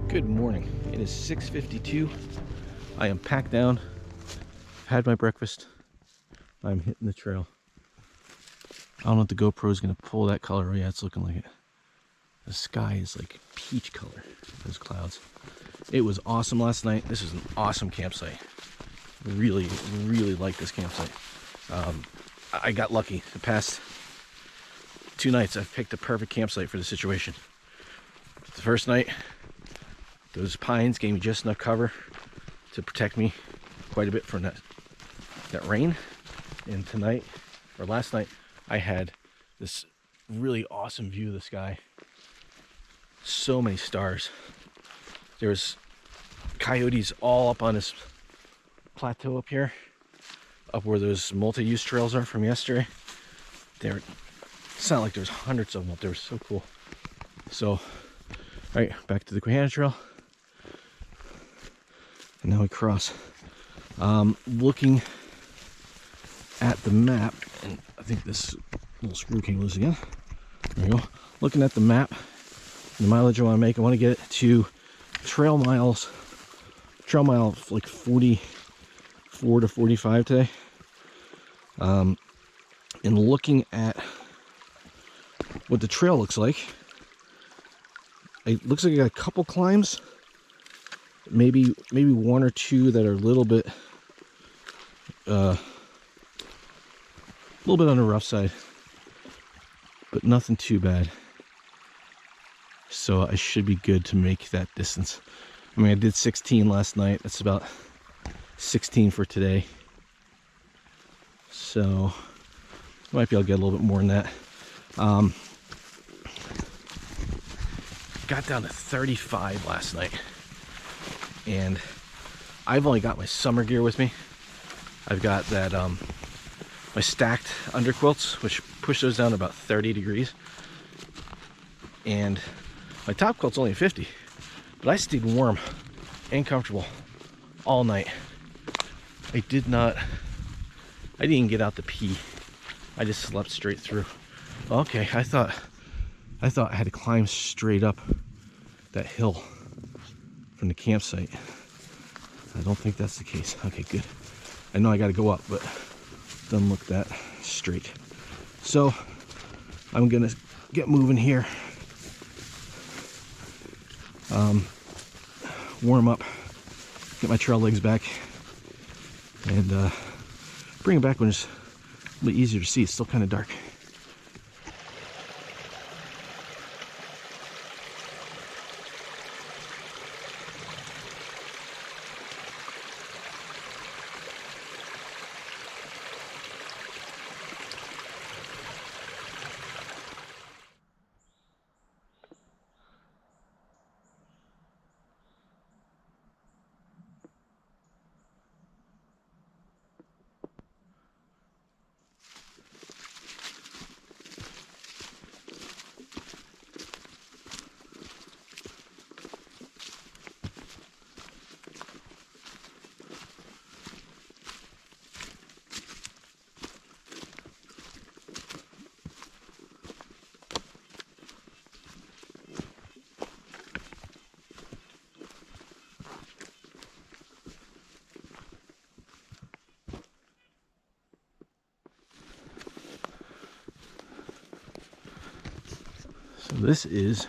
Good morning. It is 6:52. I am packed down. I've had my breakfast. I'm hitting the trail. I don't know if the GoPro is going to pull that color. Oh yeah, it's looking like it. The sky is like peach color, those clouds. It was awesome last night. This is an awesome campsite. Really, really like this campsite. I got lucky. The past 2 nights, I've picked the perfect campsite for the situation. The first night, those pines gave me just enough cover to protect me quite a bit from that rain. And tonight, or last night, I had this really awesome view of the sky. So many stars. There's coyotes all up on this plateau up here, up where those multi-use trails are from yesterday. It's not like there's hundreds of them up there. It was so cool. So, all right, back to the Quehanna Trail. And now we cross. Looking at the map, and I think this little screw came loose again. There we go. Looking at the map, the mileage I want to make, I want to get it to trail mile like 44 to 45 today. And looking at what the trail looks like, it looks like I got a couple climbs, maybe one or two that are a little bit on the rough side, but nothing too bad. So I should be good to make that distance. I mean, I did 16 last night. That's about 16 for today. So might be able to get a little bit more than that. Got down to 35 last night, and I've only got my summer gear with me. I've got that my stacked underquilts, which push those down to about 30 degrees, and my top quilt's only 50, but I stayed warm and comfortable all night. I didn't even get out to pee. I just slept straight through. Okay, I thought I had to climb straight up that hill from the campsite. I don't think that's the case. Okay, good. I know I got to go up, but it doesn't look that straight. So I'm gonna get moving here. Warm up, get my trail legs back, and bring it back when it's a little easier to see. It's still kind of dark. So this is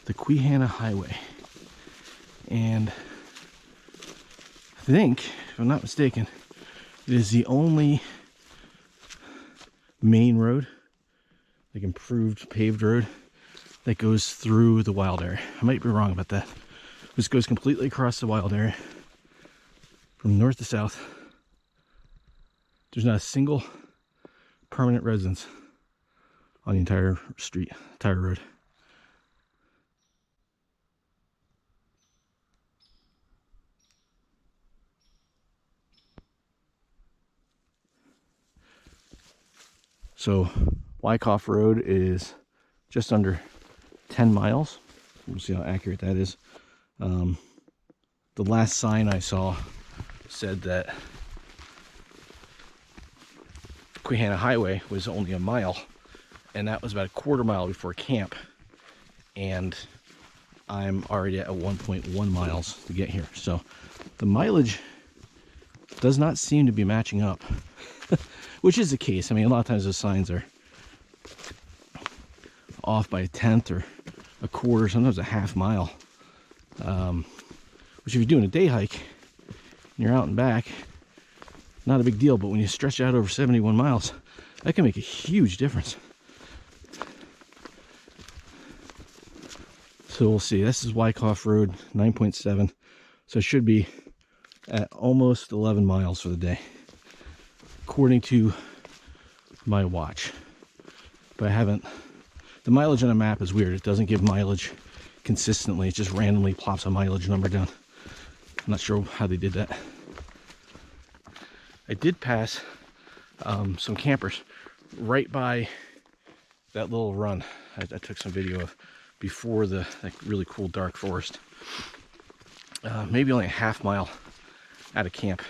the Quehanna Highway, and I think, if I'm not mistaken, it is the only main road, like improved paved road, that goes through the wild area. I might be wrong about that. This goes completely across the wild area from north to south. There's not a single permanent residence on the entire street, entire road. So Wyckoff Road is just under 10 miles. We'll see how accurate that is. The last sign I saw said that Quehanna Highway was only a mile, and that was about a quarter mile before camp, and I'm already at 1.1 miles to get here. So the mileage does not seem to be matching up, which is the case. I mean, a lot of times those signs are off by a tenth or a quarter, sometimes a half mile, which if you're doing a day hike and you're out and back, not a big deal. But when you stretch out over 71 miles, that can make a huge difference. So we'll see. This is Wyckoff Road, 9.7. So it should be at almost 11 miles for the day, according to my watch. But I haven't, the mileage on a map is weird. It doesn't give mileage consistently. It just randomly plops a mileage number down. I'm not sure how they did that. I did pass some campers right by that little run I took some video of before the really cool dark forest. Maybe only a half mile out of camp.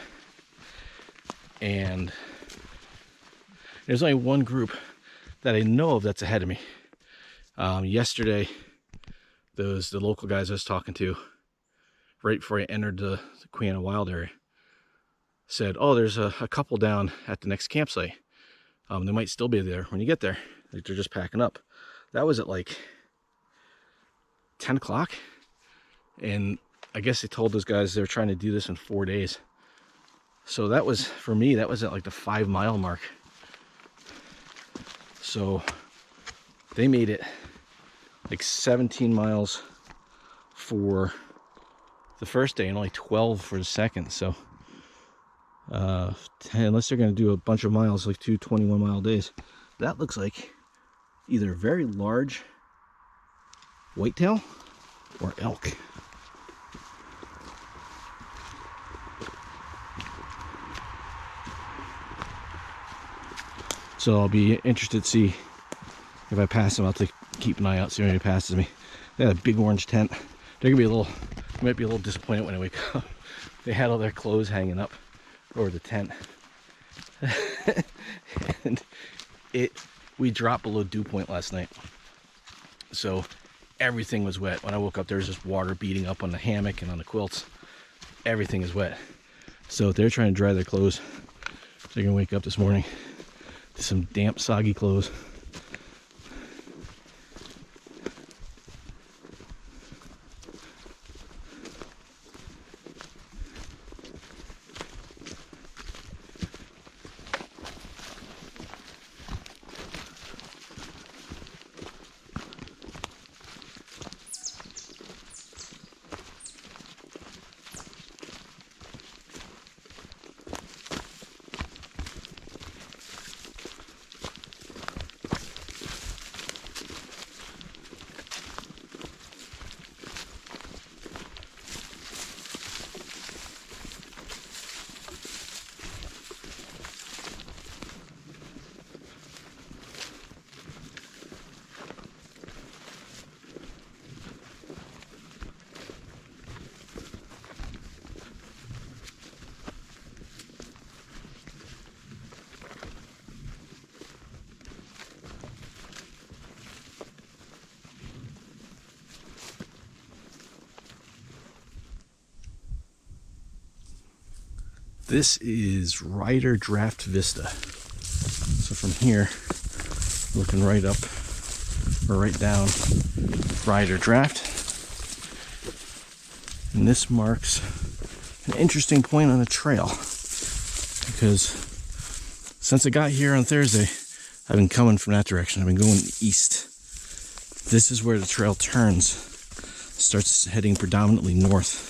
And there's only one group that I know of that's ahead of me. Yesterday, the local guys I was talking to, right before I entered the Quehanna Wild area, said, oh, there's a couple down at the next campsite. They might still be there when you get there. Like, they're just packing up. That was at like 10 o'clock. And I guess they told those guys they were trying to do this in 4 days. So that was, for me, that was at like the 5 mile mark. So they made it like 17 miles for the first day and only 12 for the second. So unless they're going to do a bunch of miles, like 2 21-mile days, that looks like either very large whitetail or elk. So I'll be interested to see if I pass them. I'll have to keep an eye out, see if anybody passes me. They had a big orange tent. They're gonna be might be a little disappointed when I wake up. They had all their clothes hanging up over the tent. And we dropped below dew point last night. So everything was wet. When I woke up, there was just water beating up on the hammock and on the quilts. Everything is wet. So they're trying to dry their clothes. So they're gonna wake up this morning to some damp, soggy clothes. This is Rider Draft Vista. So from here, looking right up or right down Rider Draft. And this marks an interesting point on the trail, because since I got here on Thursday, I've been coming from that direction. I've been going east. This is where the trail turns, starts heading predominantly north.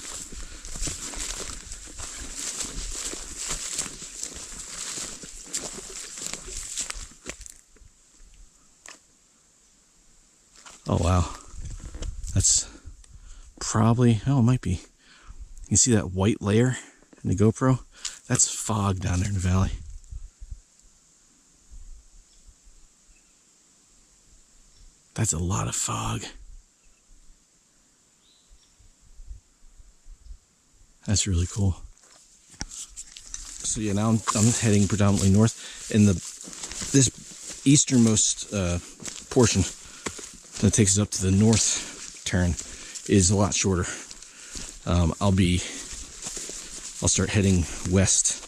Oh wow, that's probably, oh it might be, you can see that white layer in the GoPro? That's fog down there in the valley. That's a lot of fog. That's really cool. So yeah, now I'm heading predominantly north, and this easternmost portion that takes us up to the north turn is a lot shorter. I'll start heading west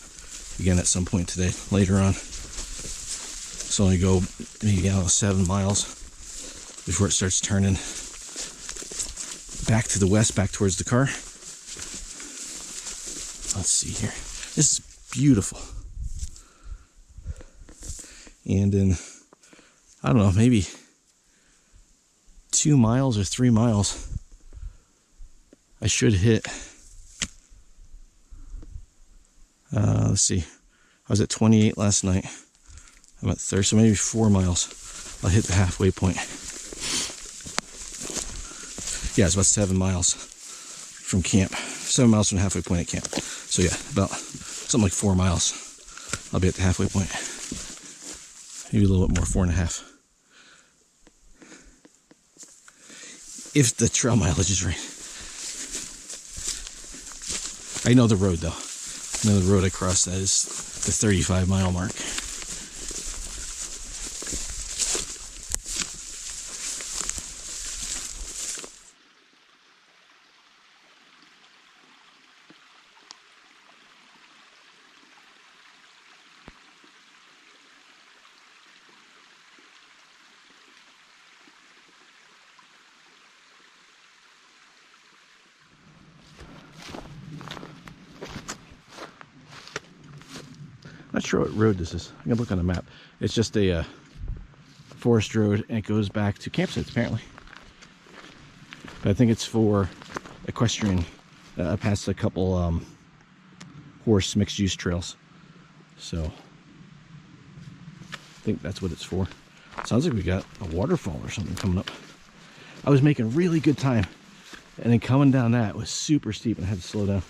again at some point today, later on. So only go maybe 7 miles before it starts turning back to the west, back towards the car. Let's see here. This is beautiful. And in, I don't know, maybe 2 miles or 3 miles, I should hit, let's see, I was at 28 last night. I'm at 30, so maybe 4 miles. I'll hit the halfway point. Yeah, it's about 7 miles from camp. 7 miles from the halfway point at camp. So yeah, about something like 4 miles. I'll be at the halfway point. Maybe a little bit more, 4.5. If the trail mileage is right. I know the road though. I know the road I crossed, that is the 35-mile mark. Not sure what road this is. I'm gonna look on the map. It's just a forest road, and it goes back to campsites apparently. But I think it's for equestrian. I passed a couple horse mixed use trails, so I think that's what it's for. Sounds like we got a waterfall or something coming up. I was making really good time, and then coming down that was super steep, and I had to slow down.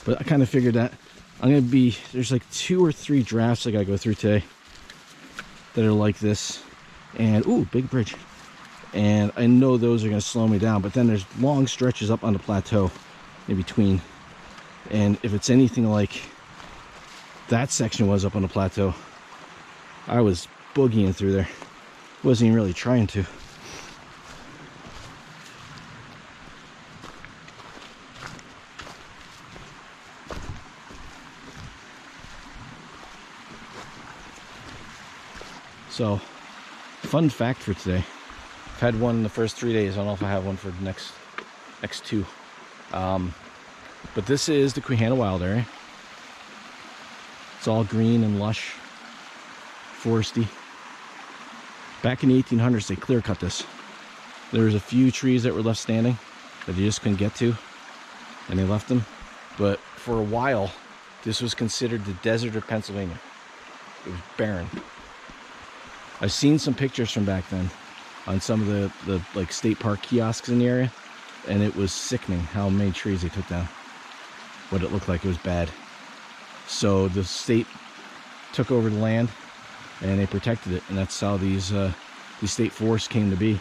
But I kind of figured that there's like 2 or 3 drafts I gotta go through today that are like this. And, ooh, big bridge. And I know those are gonna slow me down, but then there's long stretches up on the plateau in between. And if it's anything like that section was up on the plateau, I was boogieing through there. Wasn't even really trying to. So, fun fact for today. I've had one in the first 3 days. I don't know if I have one for the next 2. But this is the Quehanna Wild Area. It's all green and lush, foresty. Back in the 1800s, they clear cut this. There was a few trees that were left standing that they just couldn't get to, and they left them. But for a while, this was considered the desert of Pennsylvania. It was barren. I've seen some pictures from back then on some of the like state park kiosks in the area, and it was sickening how many trees they took down. What it looked like, it was bad. So the state took over the land and they protected it, and that's how these state forests came to be.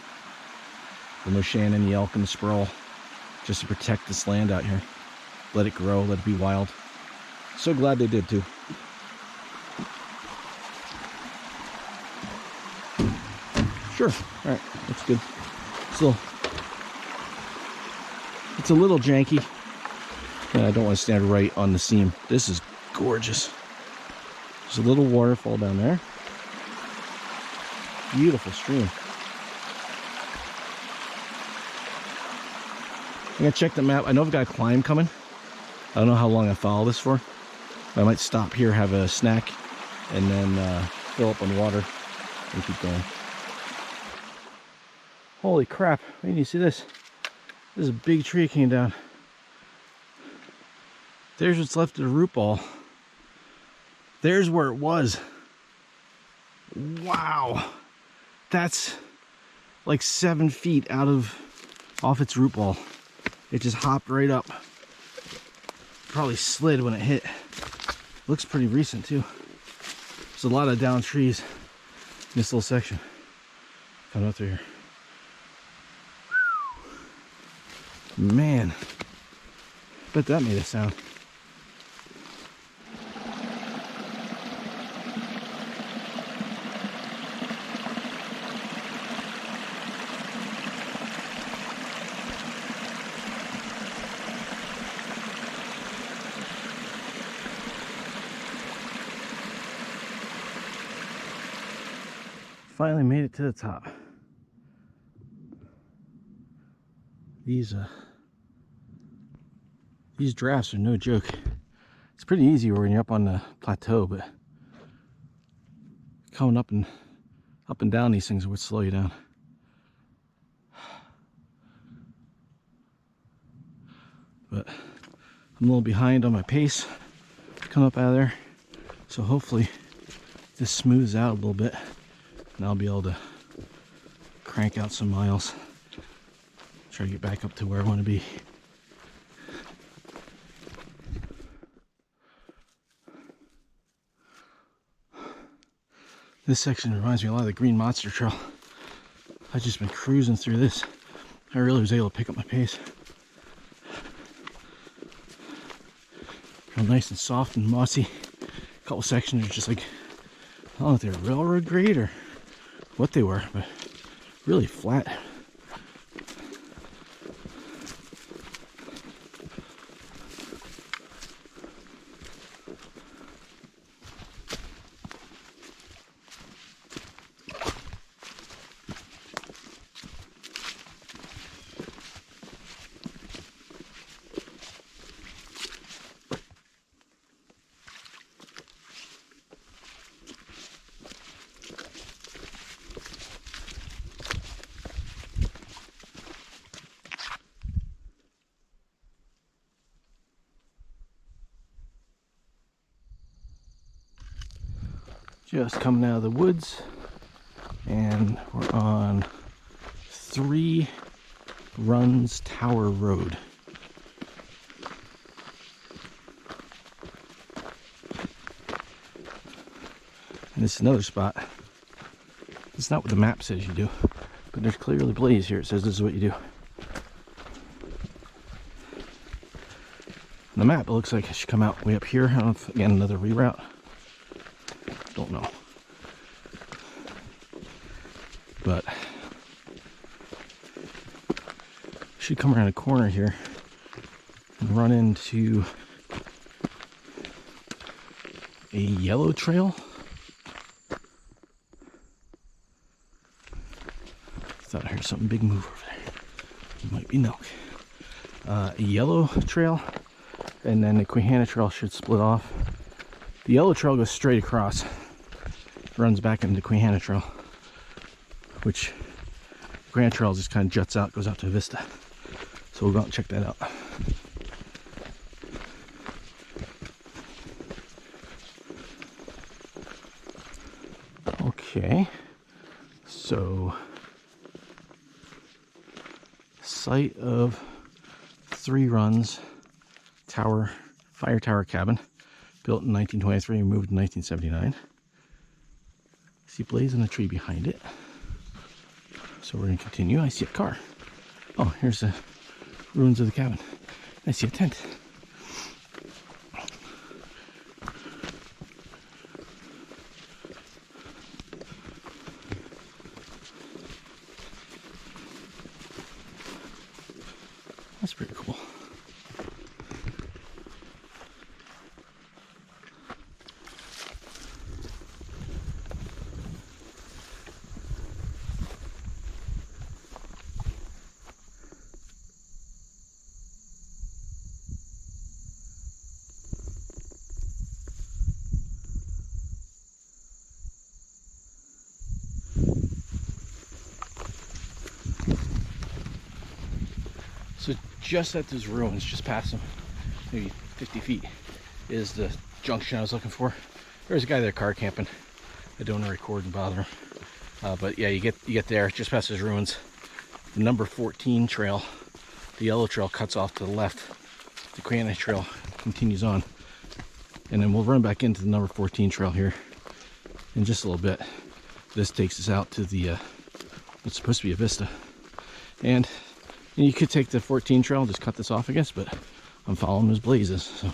The Moshannon, the elk, and the sproul, just to protect this land out here. Let it grow, let it be wild. So glad they did too. Sure. All right, that's good. It's a little janky, and I don't want to stand right on the seam. This is gorgeous. There's a little waterfall down there. Beautiful stream. I'm gonna check the map. I know I've got a climb coming. I don't know how long I follow this for. I might stop here, have a snack, and then fill up on water and keep going. Holy crap, wait till you see this. This is a big tree that came down. There's what's left of the root ball. There's where it was. Wow. That's like 7 feet off its root ball. It just hopped right up. Probably slid when it hit. Looks pretty recent too. There's a lot of down trees in this little section. Coming up through here. Man, bet that made a sound. Finally made it to the top. These drafts are no joke. It's pretty easy when you're up on the plateau, but coming up and down these things would slow you down. But I'm a little behind on my pace coming up out of there, so hopefully this smooths out a little bit and I'll be able to crank out some miles, try to get back up to where I want to be. This section reminds me a lot of the Green Monster Trail. I've just been cruising through this. I really was able to pick up my pace. Real nice and soft and mossy. A couple sections are just like, I don't know if they're railroad grade or what they were, but really flat. Just coming out of the woods, and we're on 3 Runs Tower Road. And this is another spot. It's not what the map says you do, but there's clearly blaze here. It says this is what you do. On the map, it looks like I should come out way up here. I don't know if, again, another reroute. Don't know. But should come around a corner here and run into a yellow trail. Thought I heard something big move over there. It might be milk. A yellow trail, and then the Quehanna Trail should split off. The yellow trail goes straight across, runs back into Quehanna Trail, which Grand Trail just kind of juts out, goes out to a vista. So we'll go out and check that out. Okay, so site of 3 Runs fire tower cabin, built in 1923 and moved in 1979. See blaze in the tree behind it. So we're going to continue. I see a car. Oh, here's the ruins of the cabin. I see a tent. That's pretty cool. So just at those ruins, just past them, maybe 50 feet, is the junction I was looking for. There's a guy there car camping. I don't want to record and bother him. But yeah, you get there, just past those ruins. The number 14 trail, the yellow trail, cuts off to the left. The Quehanna Trail continues on. And then we'll run back into the number 14 trail here in just a little bit. This takes us out to the what's supposed to be a vista. And And you could take the 14 trail, just cut this off, I guess, but I'm following his blazes. So.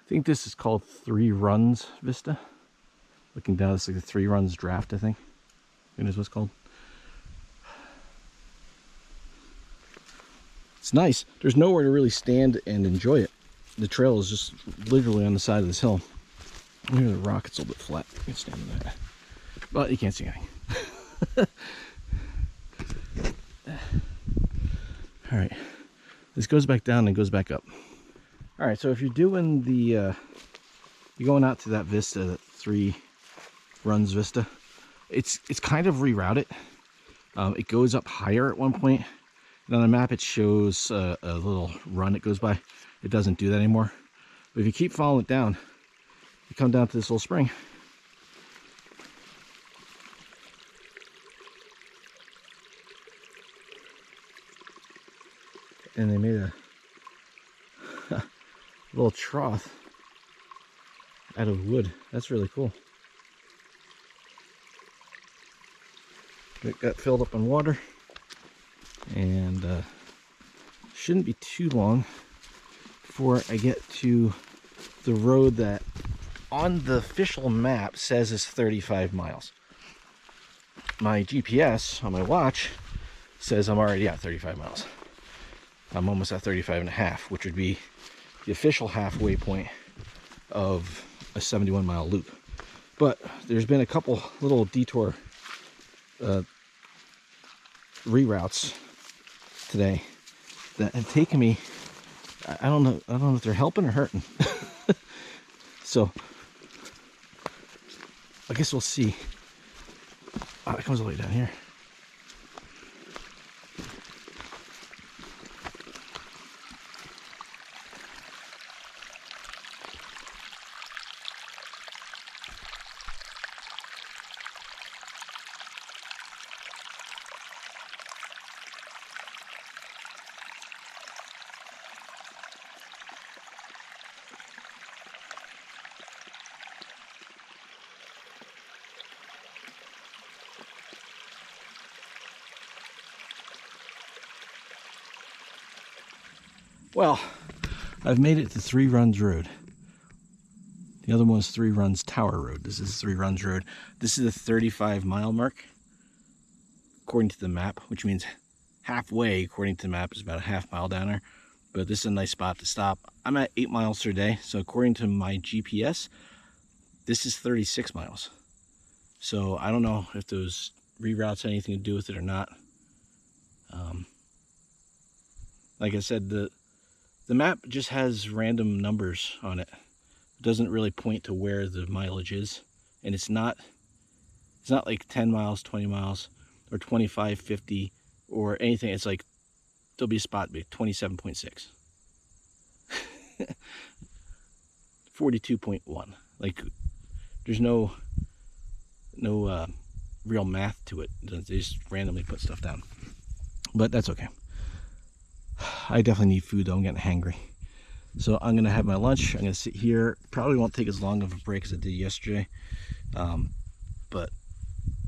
I think this is called 3 Runs Vista. Looking down, it's like the 3 Runs draft, I think. It is what's called. It's nice. There's nowhere to really stand and enjoy it. The trail is just literally on the side of this hill. Maybe the rock, it's a little bit flat. You can stand in that. But you can't see anything. All right. This goes back down and goes back up. All right, so if you're doing the, you're going out to that vista, that 3 Runs Vista, it's kind of rerouted. It goes up higher at one point, and on the map it shows a little run it goes by. It doesn't do that anymore. But if you keep following it down, you come down to this little spring. And they made a little trough out of wood. That's really cool. It got filled up on water, and shouldn't be too long before I get to the road that on the official map says is 35 miles. My GPS on my watch says I'm already at 35 miles. I'm almost at 35 and a half, which would be the official halfway point of a 71-mile loop. But there's been a couple little detour reroutes today that have taken me, I don't know if they're helping or hurting. So I guess we'll see. Oh, it comes all the way down here. Well, I've made it to 3 Runs Road. The other one's 3 Runs Tower Road. This is 3 Runs Road. This is the 35-mile mark, according to the map, which means halfway, according to the map, is about a half mile down there. But this is a nice spot to stop. I'm at 8 miles per day, so according to my GPS, this is 36 miles. So I don't know if those reroutes have anything to do with it or not. Like I said, the map just has random numbers on it. It doesn't really point to where the mileage is, and it's not like 10 miles, 20 miles, or 25, 50, or anything. It's like there'll be a spot be 27.6, 42.1. Like there's no real math to it. They just randomly put stuff down, but that's okay. I definitely need food though. I'm getting hangry. So I'm going to have my lunch. I'm going to sit here. Probably won't take as long of a break as I did yesterday. But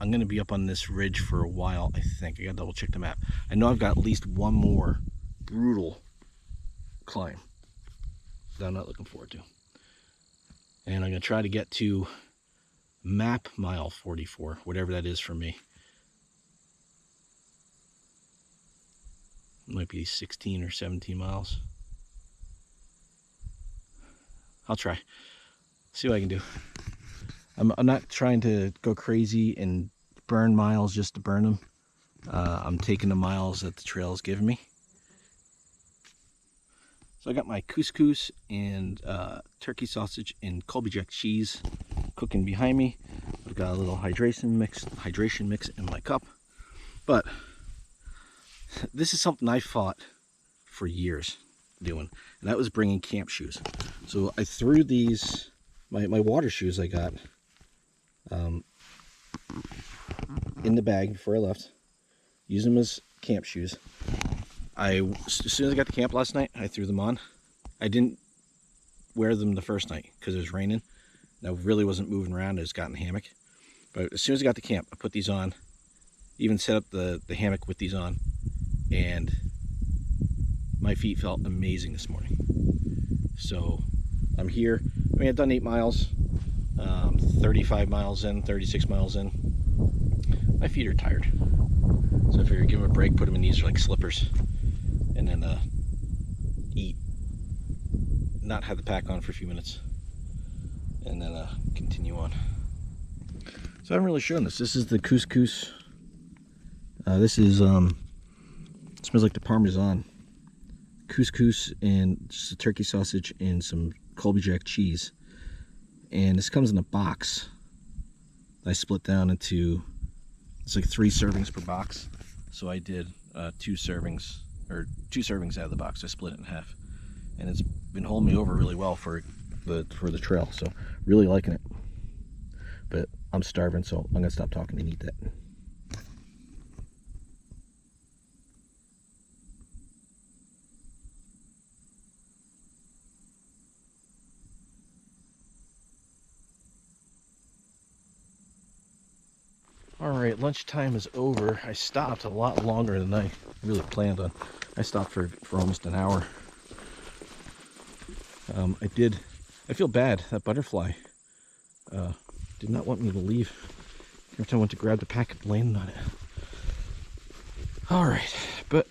I'm going to be up on this ridge for a while, I think. I got to double check the map. I know I've got at least one more brutal climb that I'm not looking forward to. And I'm going to try to get to map mile 44, whatever that is for me. It might be 16 or 17 miles. I'll try. See what I can do. I'm not trying to go crazy and burn miles just to burn them. I'm taking the miles that the trail is giving me. So I got my couscous and turkey sausage and Colby Jack cheese cooking behind me. I've got a little hydration mix in my cup. But this is something I fought for years doing, and that was bringing camp shoes. So I threw these my water shoes I got in the bag before I left. Use them as camp shoes. As soon as I got to camp last night, I threw them on. I didn't wear them the first night because it was raining. I really wasn't moving around. I just got in the hammock. But as soon as I got to camp, I put these on. Even set up the hammock with these on. And my feet felt amazing this morning. So I'm here. I mean, I've done 8 miles, 35 miles in, 36 miles in. My feet are tired. So I figured give them a break, put them in these like slippers, and then eat. Not have the pack on for a few minutes, and then continue on. So I haven't really shown this. This is the couscous. This is it smells like the Parmesan. Couscous and just a turkey sausage and some Colby Jack cheese. And this comes in a box. I split down into, it's like 3 servings per box. So I did 2 servings out of the box. I split it in half, and it's been holding me over really well for the trail. So really liking it. But I'm starving, so I'm gonna stop talking and eat that. All right, lunchtime is over. I stopped a lot longer than I really planned on. I stopped for almost an hour. I feel bad. That butterfly did not want me to leave. Every time I went to grab the pack, it landed on it. All right, but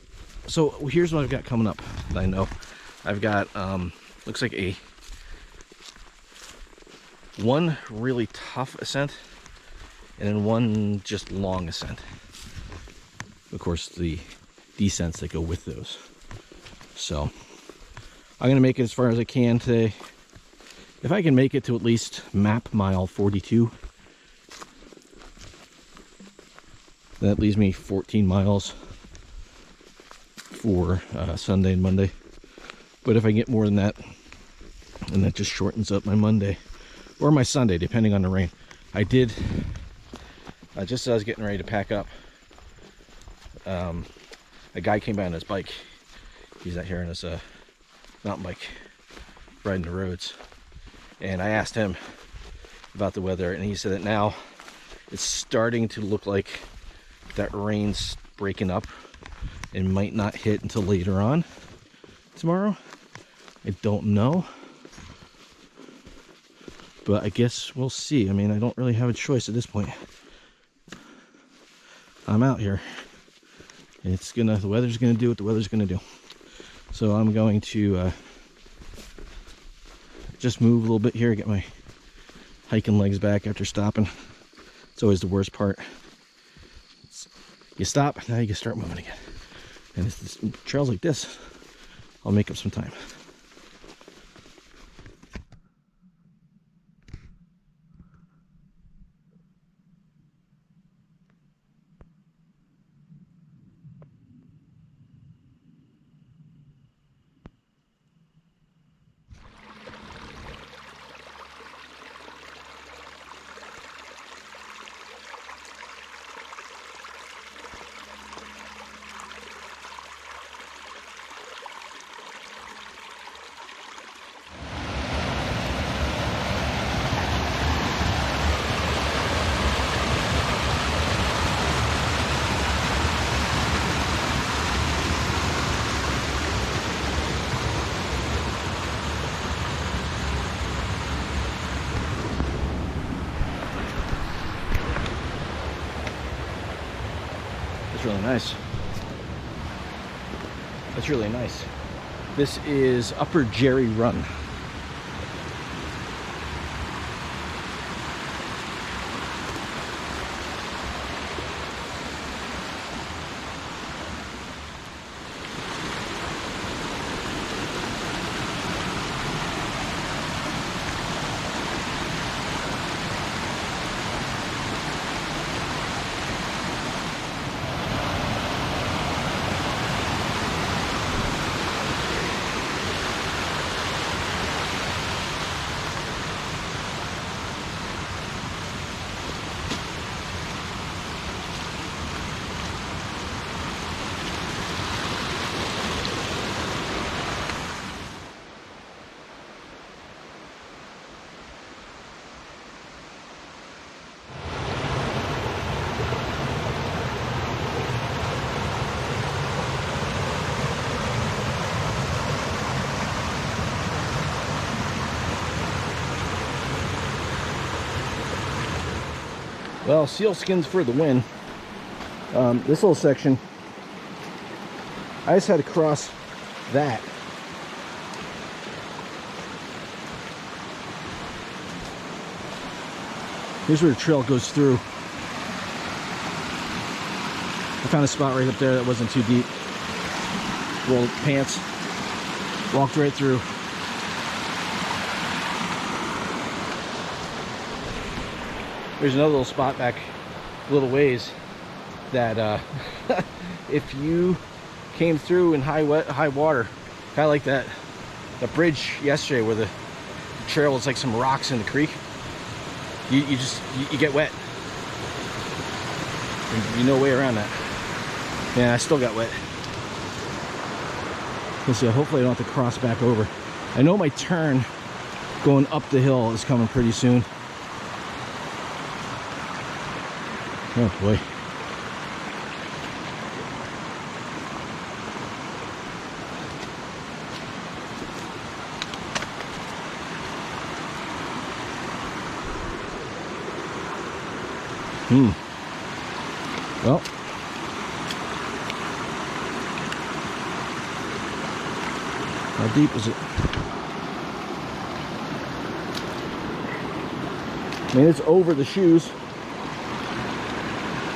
so here's what I've got coming up that I know. I've got, looks like one really tough ascent, and then one just long ascent. Of course, the descents that go with those. So I'm gonna make it as far as I can today. If I can make it to at least map mile 42, that leaves me 14 miles for Sunday and Monday. But if I get more than that, and that just shortens up my Monday or my Sunday, depending on the rain. I did, just as I was getting ready to pack up, a guy came by on his bike. He's out here on his mountain bike, riding the roads. And I asked him about the weather, and he said that now it's starting to look like that rain's breaking up and might not hit until later on tomorrow. I don't know, but I guess we'll see. I mean, I don't really have a choice at this point. I'm out here. The weather's gonna do what the weather's gonna do. So I'm going to just move a little bit here, get my hiking legs back after stopping. It's always the worst part. You stop, now you can start moving again. And it's trails like this, I'll make up some time. That's really nice. That's really nice. This is Upper Jerry Run. Well, sealskins for the win. This little section, I just had to cross that. Here's where the trail goes through. I found a spot right up there that wasn't too deep. Rolled pants, walked right through. There's another little spot back a little ways that if you came through in high water, kind of like that bridge yesterday where the trail was like some rocks in the creek, you get wet. There's no way around that. Yeah, I still got wet. Let's see, hopefully I don't have to cross back over. I know my turn going up the hill is coming pretty soon. Oh boy. Well, how deep is it? I mean, it's over the shoes,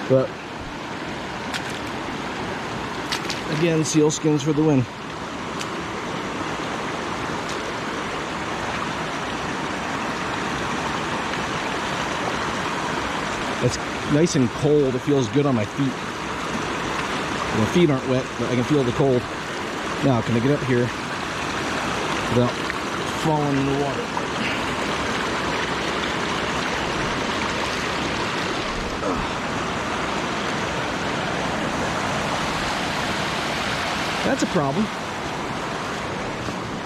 but again, sealskins for the win. It's nice and cold. It feels good on my feet. My feet aren't wet, but I can feel the cold. Now, can I get up here without falling in the water? That's a problem.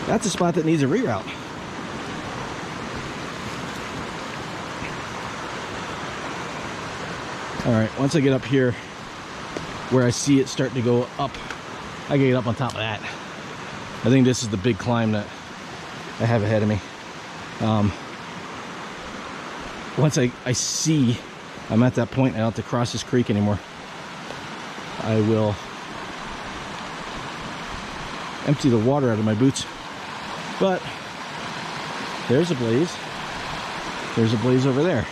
That's a spot that needs a reroute. All right, once I get up here where I see it starting to go up, I can get up on top of that. I think this is the big climb that I have ahead of me. Once I see I'm at that point, I don't have to cross this creek anymore, I will empty the water out of my boots. But there's a blaze. There's a blaze over there.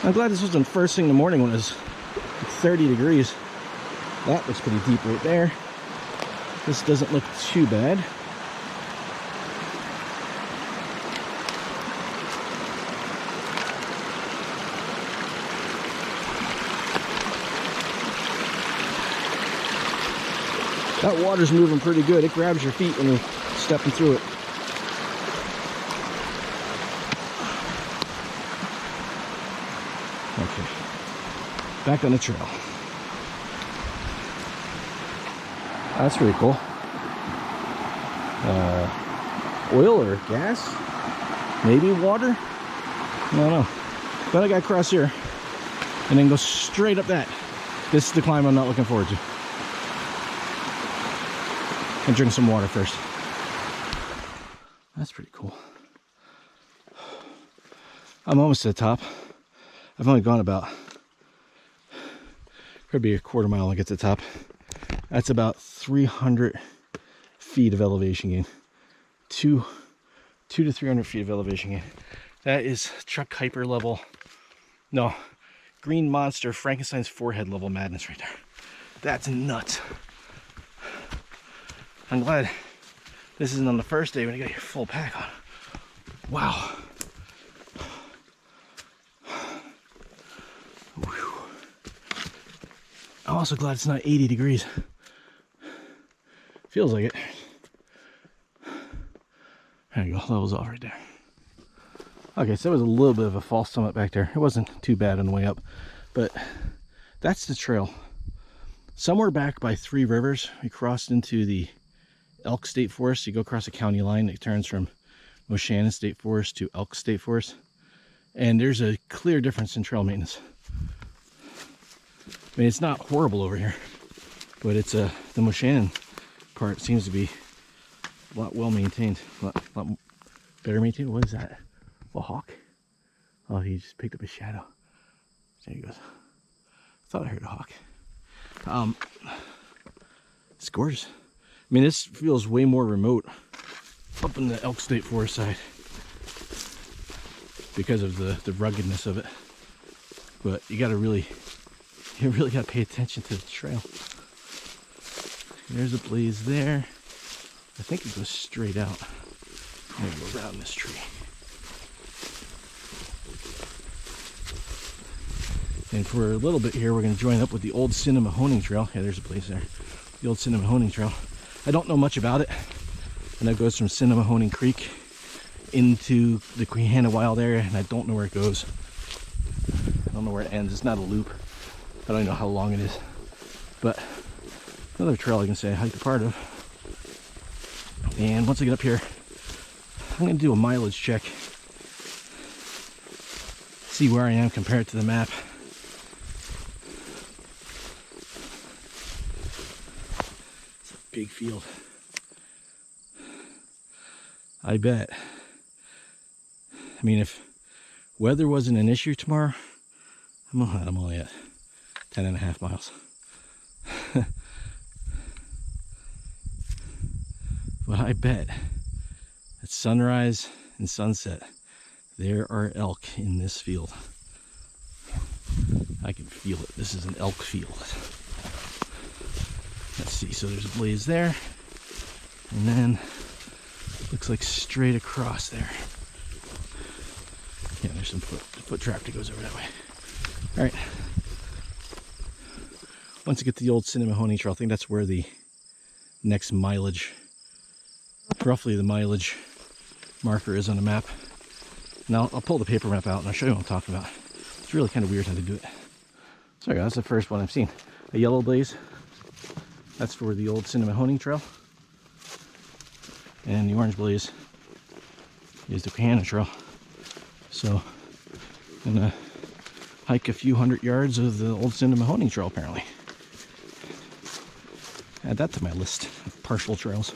I'm glad this wasn't first thing in the morning when it was 30 degrees. That looks pretty deep right there. This doesn't look too bad. That water's moving pretty good. It grabs your feet when you're stepping through it. Okay, back on the trail. That's pretty cool. Oil or gas? Maybe water? I don't know. But I gotta cross here and then go straight up that. This is the climb I'm not looking forward to. And drink some water first. That's pretty cool. I'm almost to the top. I've only gone about, could be a quarter mile to get to the top. That's about 300 feet of elevation gain. 2 to 300 feet of elevation gain. That is Chuck Kuiper level. No, Green Monster, Frankenstein's forehead level madness right there. That's nuts. I'm glad this isn't on the first day when you got your full pack on. Wow. Whew. I'm also glad it's not 80 degrees. Feels like it. There you go, levels off right there. Okay, so there was a little bit of a false summit back there. It wasn't too bad on the way up, but that's the trail. Somewhere back by Three Rivers, we crossed into the Elk State Forest. You go across a county line, it turns from Moshannon State Forest to Elk State Forest. And there's a clear difference in trail maintenance. I mean, it's not horrible over here, but it's the Moshannon part seems to be a lot well maintained, a lot better maintained. What is that? A hawk? Oh, he just picked up his shadow. There he goes. I thought I heard a hawk. It's gorgeous. I mean, this feels way more remote up in the Elk State Forest side because of the ruggedness of it. But you really got to pay attention to the trail. There's a blaze there. I think it goes straight out. I'm gonna go around this tree. And for a little bit here, we're going to join up with the old Quehanna Trail. Yeah, there's a place there. The old Quehanna Trail. I don't know much about it. And that goes from Quehanna Creek into the Quehanna Wild area, and I don't know where it goes. I don't know where it ends. It's not a loop. I don't even know how long it is. But another trail I can say I hiked a part of. And once I get up here, I'm going to do a mileage check. See where I am compared to the map. Big field. I bet. I mean, if weather wasn't an issue tomorrow, I'm only at 10.5 miles. But I bet at sunrise and sunset, there are elk in this field. I can feel it. This is an elk field. Let's see, so there's a blaze there, and then looks like straight across there. Yeah, there's some foot traffic that goes over that way. All right. Once you get to the old Quehanna Trail, I think that's where the next mileage, roughly the mileage marker is on the map. Now I'll pull the paper map out and I'll show you what I'm talking about. It's really kind of weird how to do it. So that's the first one I've seen. A yellow blaze. That's for the old Quehanna Trail. And the orange blaze is the Quehanna Trail. So I'm gonna hike a few hundred yards of the old Quehanna Trail apparently. Add that to my list of partial trails.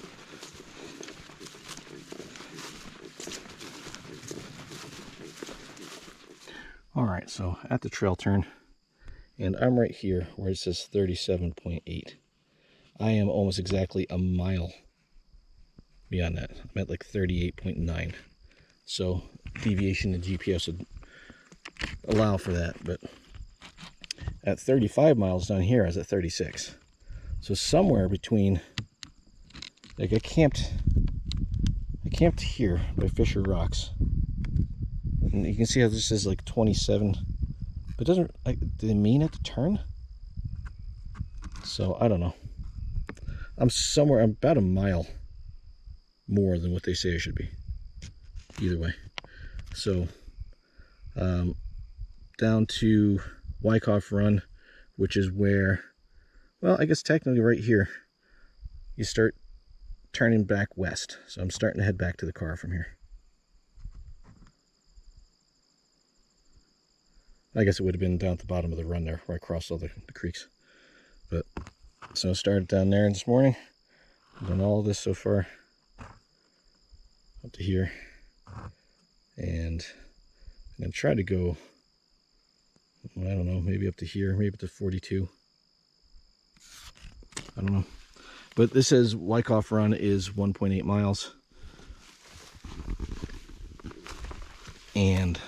All right, so at the trail turn, and I'm right here where it says 37.8. I am almost exactly a mile beyond that. I'm at like 38.9. So deviation in GPS would allow for that, but at 35 miles down here I was at 36. So somewhere between, like I camped here by Fisher Rocks. And you can see how this is like 27, but it doesn't, like, do they mean at the turn? So I don't know. I'm about a mile more than what they say I should be. Either way. So down to Wyckoff Run, which is where, well, I guess technically right here, you start turning back west. So I'm starting to head back to the car from here. I guess it would have been down at the bottom of the run there where I crossed all the creeks. But so I started down there this morning. I've done all this so far up to here. And I'm going to try to go, I don't know, maybe up to here, maybe up to 42. I don't know. But this says Wyckoff Run is 1.8 miles. And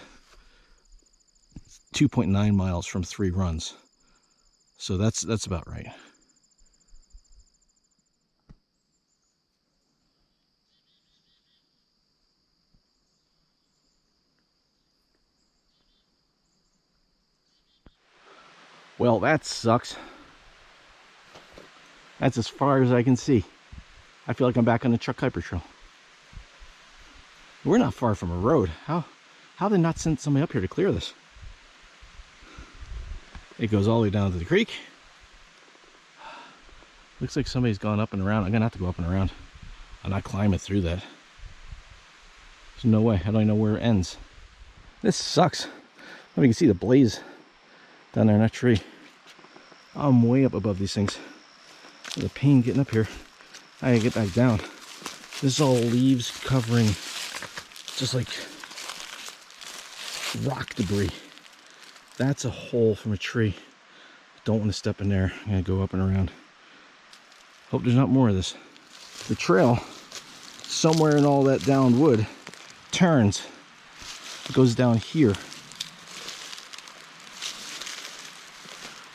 2.9 miles from 3 runs. So that's about right. Well, that sucks. That's as far as I can see. I feel like I'm back on the Chuck Kuiper Trail. We're not far from a road. How did they not send somebody up here to clear this? It goes all the way down to the creek. Looks like somebody's gone up and around. I'm gonna have to go up and around. I'm not climbing through that. There's no way. I don't even know where it ends. This sucks. I mean, you can see the blaze down there in that tree. I'm way up above these things. The pain getting up here. I gotta get back down. This is all leaves covering just like rock debris. That's a hole from a tree. Don't want to step in there. I'm gonna go up and around. Hope there's not more of this. The trail, somewhere in all that downed wood, turns. It goes down here.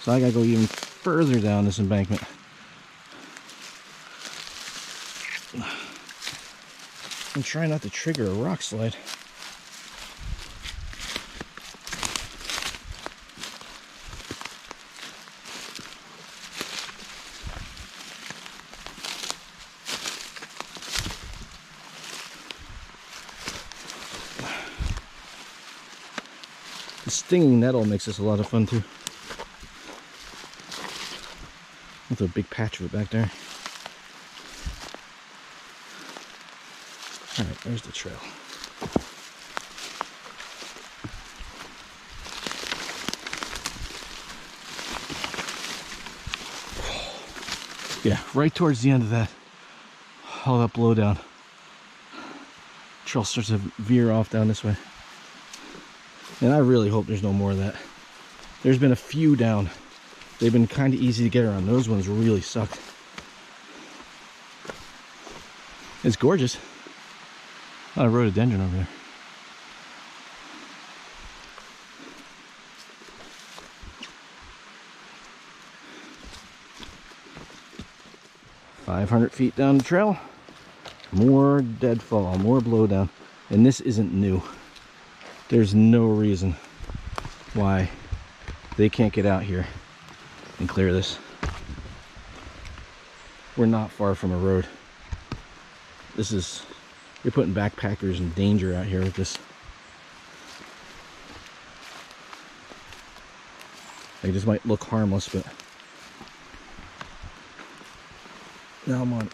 So I gotta go even further down this embankment. I'm trying not to trigger a rock slide. The stinging nettle makes this a lot of fun too. With a big patch of it back there. Alright, there's the trail. Yeah, right towards the end of that, all that blow down. Trail starts to veer off down this way. And I really hope there's no more of that. There's been a few down. They've been kind of easy to get around. Those ones really sucked. It's gorgeous. A lot of rhododendron over there. "500 feet down the trail, more deadfall, more blowdown, and this isn't new. There's no reason why they can't get out here and clear this. We're not far from a road. This is, you're putting backpackers in danger out here with this. Like, this might look harmless, but now I'm on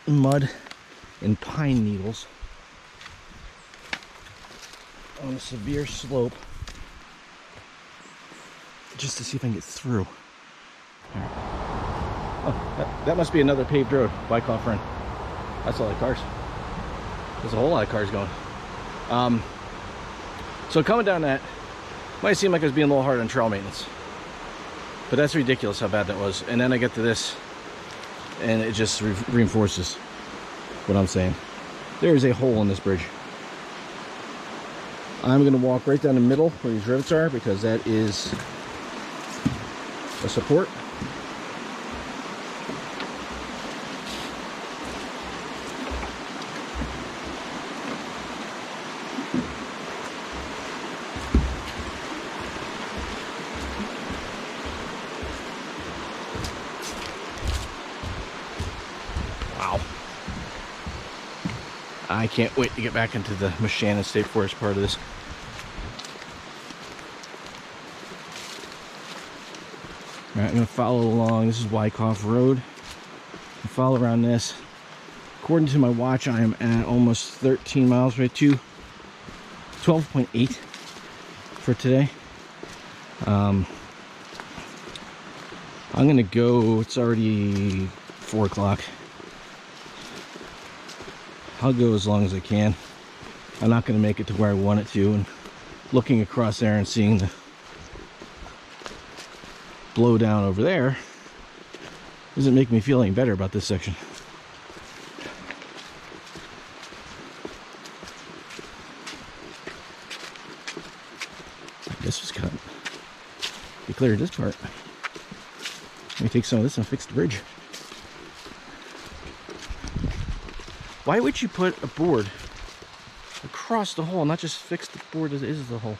mud and pine needles on a severe slope just to see if I can get through. Right. Oh, that must be another paved road. Wyckoff Run. That's a lot of cars. There's a whole lot of cars going. So coming down that might seem like I was being a little hard on trail maintenance, but that's ridiculous how bad that was. And then I get to this and it just reinforces what I'm saying. There is a hole in this bridge. I'm going to walk right down the middle where these rivets are because that is a support. Wow. I can't wait to get back into the Moshannon State Forest part of this. Alright, I'm going to follow along. This is Wyckoff Road. Follow around this. According to my watch, I am at almost 13 miles, right to 12.8 for today. I'm going to go, it's already 4 o'clock. I'll go as long as I can. I'm not going to make it to where I want it to, and looking across there and seeing the blow down over there doesn't make me feel any better about this section. I guess just cut. We cleared this part. Let me take some of this and fix the bridge. Why would you put a board across the hole, not just fix the board as is the hole?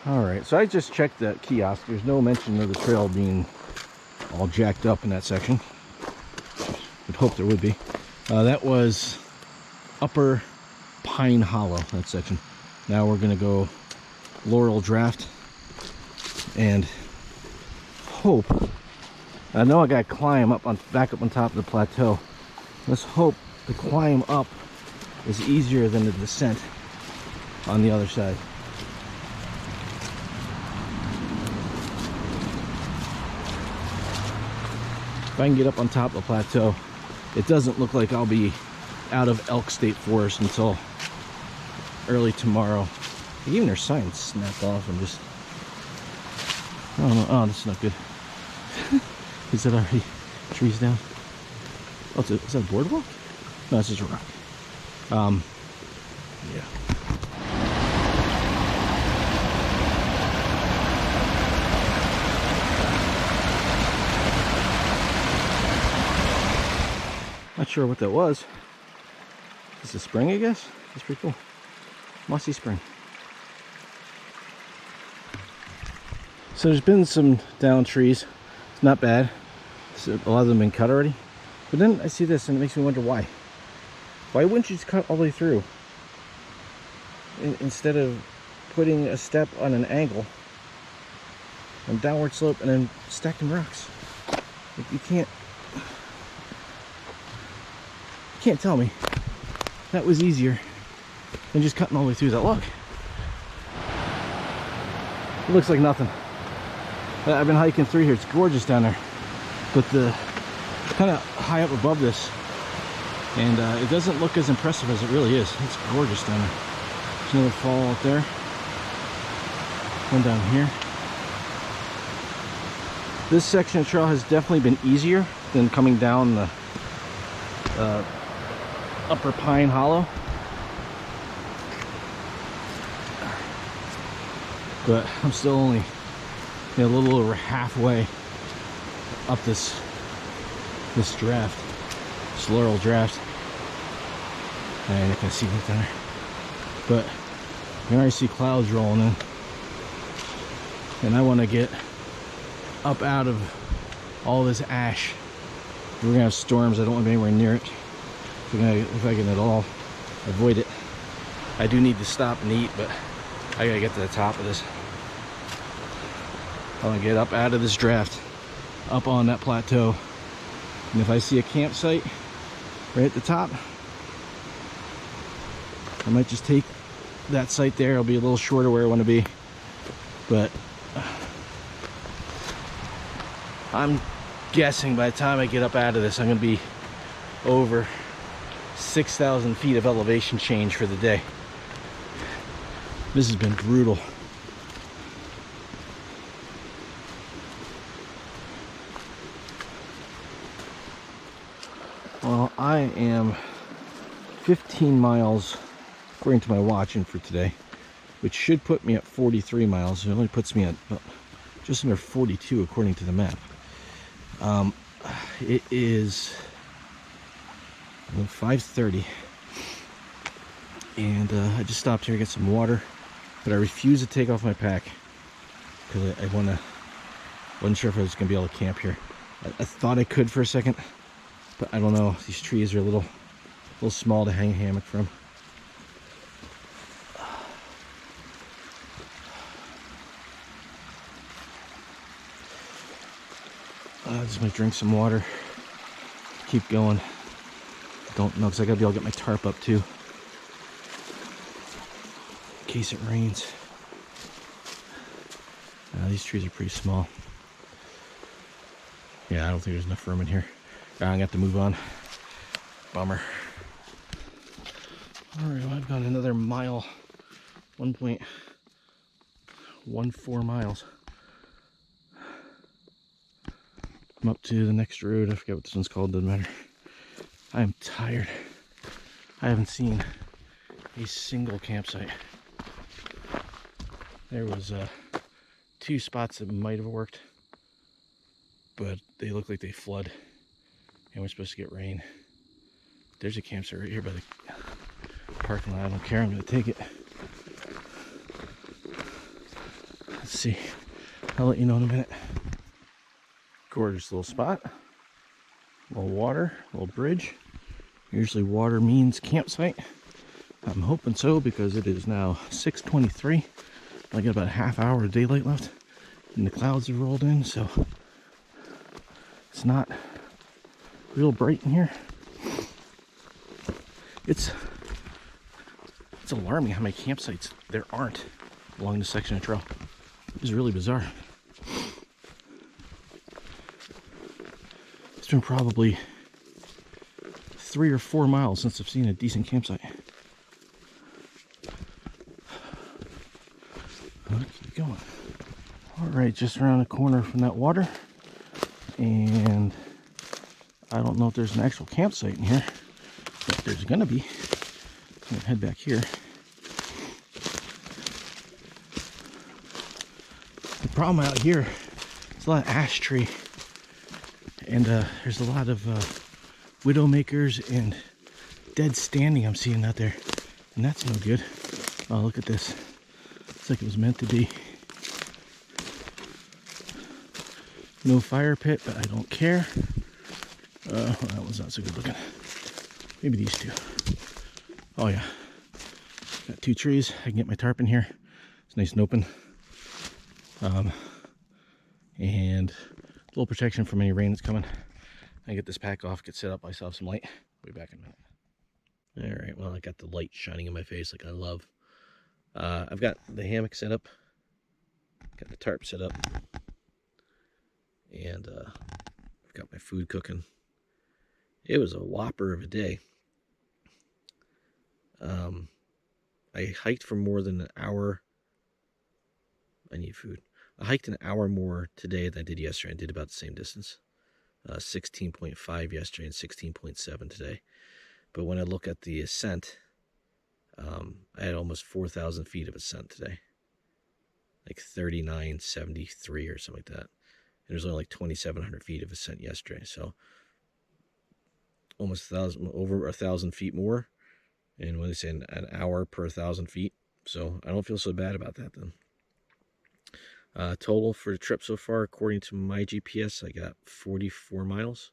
Alright, so I just checked that kiosk. There's no mention of the trail being all jacked up in that section. I'd hope there would be. That was Upper Pine Hollow, that section. Now we're going to go Laurel Draft and hope. I know I got to climb up on back up on top of the plateau. Let's hope the climb up is easier than the descent. on the other side. If I can get up on top of the plateau, it doesn't look like I'll be out of Elk State Forest until early tomorrow. Even their signs snapped off and just, I don't know. Oh, this is not good. Is that already trees down? Oh, is that a boardwalk? No, it's just a rock. Yeah. Not sure what that was. Is this a spring, I guess? That's pretty cool. Mossy spring. So there's been some down trees. It's not bad. So a lot of them have been cut already. But then I see this and it makes me wonder why. Why wouldn't you just cut all the way through? Instead of putting a step on an angle and downward slope and then stacking rocks. Like you can't tell me that was easier than just cutting all the way through that log. It looks like nothing. I've been hiking through here. It's gorgeous down there, but the kind of high up above this, and it doesn't look as impressive as it really is. It's gorgeous down there. There's another fall out there. One down here. This section of trail has definitely been easier than coming down the Upper Pine Hollow. But I'm still only a little over halfway up this draft, this laurel draft. And you can see that there. But you can already see clouds rolling in. And I want to get up out of all this ash. We're gonna have storms. I don't want to be anywhere near it. If I can at all avoid it. I do need to stop and eat, but I gotta get to the top of this. I want to get up out of this draft, up on that plateau. And if I see a campsite right at the top, I might just take that site there. It'll be a little shorter where I want to be, but I'm guessing by the time I get up out of this, I'm going to be over 6,000 feet of elevation change for the day. This has been brutal. Well, I am 15 miles according to my watching for today, which should put me at 43 miles. It only puts me at just under 42 according to the map. It is 5:30, and I just stopped here to get some water, but I refuse to take off my pack because I wasn't sure if I was going to be able to camp here. I thought I could for a second, but I don't know. These trees are a little small to hang a hammock from. I just might drink some water, keep going. Don't know, because I gotta be able to get my tarp up too, in case it rains. These trees are pretty small. Yeah, I don't think there's enough room in here. I'm gonna have to move on. Bummer. Alright, well, I've gone another mile, 1.14 miles. I'm up to the next road. I forget what this one's called, doesn't matter. I am tired. I haven't seen a single campsite. There was 2 spots that might have worked, but they look like they flood, and we're supposed to get rain. There's a campsite right here by the parking lot. I don't care, I'm gonna take it. Let's see. I'll let you know in a minute. Gorgeous little spot. A little water, a little bridge. Usually water means campsite. I'm hoping so, because it is now 6:23. I got about a half hour of daylight left, and the clouds have rolled in, so it's not real bright in here. It's It's alarming how many campsites there aren't along this section of trail. It's really bizarre. It's been probably 3 or 4 miles since I've seen a decent campsite. I'll keep going. All right, just around the corner from that water, and I don't know if there's an actual campsite in here, but there's gonna be. I'm gonna head back here. The problem out here is a lot of ash tree, and there's a lot of widowmakers and dead standing I'm seeing out there, and that's no good. Oh, look at this. It's like it was meant to be. No fire pit, but I don't care. Well, that one's not so good looking. Maybe these two. Oh yeah. Got 2 trees. I can get my tarp in here. It's nice and open. And a little protection from any rain that's coming. I get this pack off, get set up, I still have some light. We'll be back in a minute. Alright, well, I got the light shining in my face like I love. I've got the hammock set up. Got the tarp set up. And I've got my food cooking. It was a whopper of a day. I hiked for more than an hour. I need food. I hiked an hour more today than I did yesterday. I did about the same distance. 16.5 yesterday and 16.7 today. But when I look at the ascent, I had almost 4,000 feet of ascent today. Like 3973 or something like that. And there's only like 2,700 feet of ascent yesterday. So almost 1,000, over 1,000 feet more. And when they say an hour per 1,000 feet. So I don't feel so bad about that then. Total for the trip so far, according to my GPS, I got 44 miles.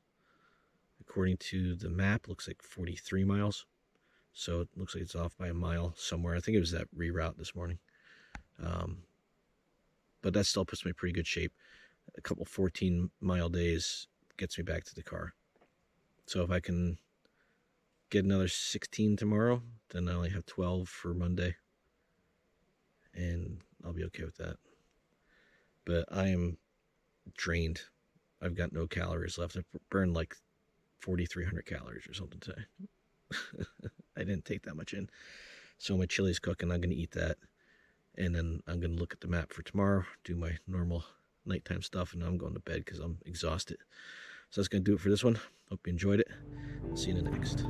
According to the map, looks like 43 miles. So it looks like it's off by a mile somewhere. I think it was that reroute this morning. But that still puts me in pretty good shape. A couple 14-mile days gets me back to the car. So if I can get another 16 tomorrow, then I only have 12 for Monday. And I'll be okay with that. But I am drained. I've got no calories left. I burned like 4,300 calories or something today. I didn't take that much in. So my chili's cooking. I'm going to eat that. And then I'm going to look at the map for tomorrow, do my normal nighttime stuff, and I'm going to bed because I'm exhausted. So that's going to do it for this one. Hope you enjoyed it. See you in the next.